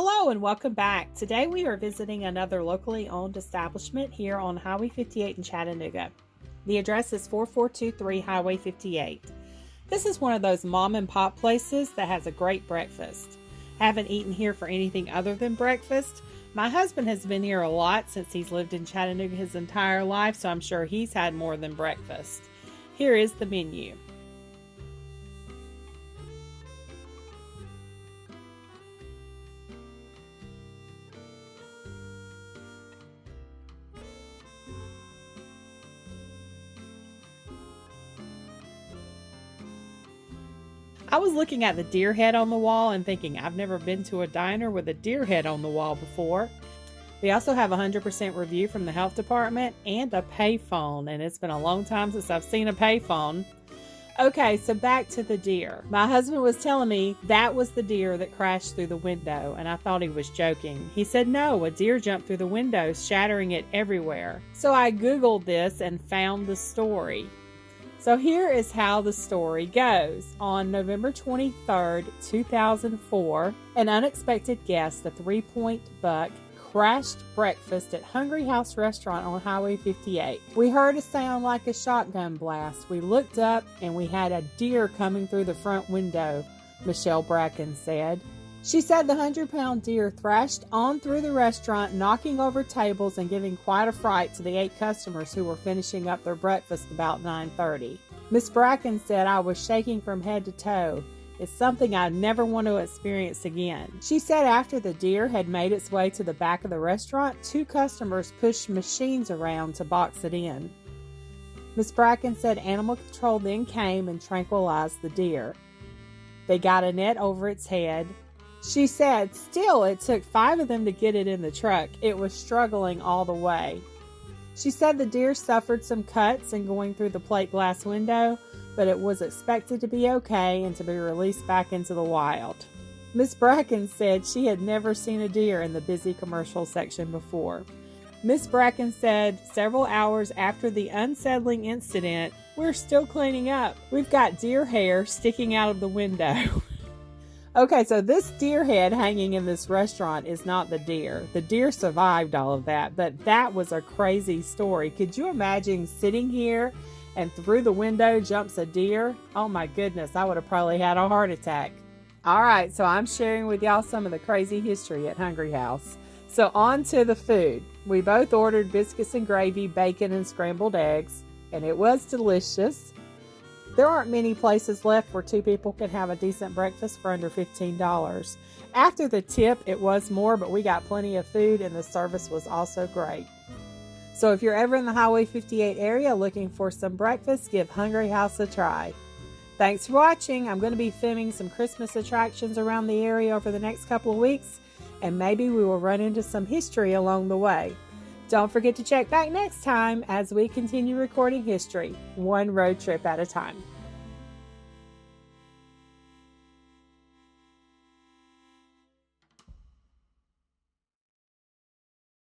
Hello and welcome back. Today we are visiting another locally owned establishment here on Highway 58 in Chattanooga. The address is 4423 Highway 58. This is one of those mom and pop places that has a great breakfast. Haven't eaten here for anything other than breakfast. My husband has been here a lot since he's lived in Chattanooga his entire life, so I'm sure he's had more than breakfast. Here is the menu. I was looking at the deer head on the wall and thinking I've never been to a diner with a deer head on the wall before. We also have a 100% review from the health department and a payphone, and it's been a long time since I've seen a payphone. Okay, so back to the deer. My husband was telling me that was the deer that crashed through the window, and I thought he was joking. He said no, a deer jumped through the window, shattering it everywhere. So I Googled this and found the story. So here is how the story goes. On November 23rd, 2004, an unexpected guest, a 3-point buck, crashed breakfast at Hungry House Restaurant on Highway 58. We heard a sound like a shotgun blast. We looked up and we had a deer coming through the front window, Michelle Bracken said. She said the 100-pound deer thrashed on through the restaurant, knocking over tables and giving quite a fright to the 8 customers who were finishing up their breakfast about 9:30. Miss Bracken said, "I was shaking from head to toe. It's something I never want to experience again." She said after the deer had made its way to the back of the restaurant, 2 customers pushed machines around to box it in. Miss Bracken said animal control then came and tranquilized the deer. They got a net over its head. She said, still, it took 5 of them to get it in the truck. It was struggling all the way. She said the deer suffered some cuts in going through the plate glass window, but it was expected to be okay and to be released back into the wild. Miss Bracken said she had never seen a deer in the busy commercial section before. Miss Bracken said several hours after the unsettling incident, "We're still cleaning up. We've got deer hair sticking out of the window." Okay, so this deer head hanging in this restaurant is not the deer. The deer survived all of that, but that was a crazy story. Could you imagine sitting here and through the window jumps a deer? Oh my goodness, I would have probably had a heart attack. All right, so I'm sharing with y'all some of the crazy history at Hungry House. So on to the food. We both ordered biscuits and gravy, bacon, and scrambled eggs, and it was delicious. There aren't many places left where 2 people can have a decent breakfast for under $15. After the tip, it was more, but we got plenty of food and the service was also great. So if you're ever in the Highway 58 area looking for some breakfast, give Hungry House a try. Thanks for watching. I'm going to be filming some Christmas attractions around the area over the next couple of weeks, and maybe we will run into some history along the way. Don't forget to check back next time as we continue recording history, one road trip at a time.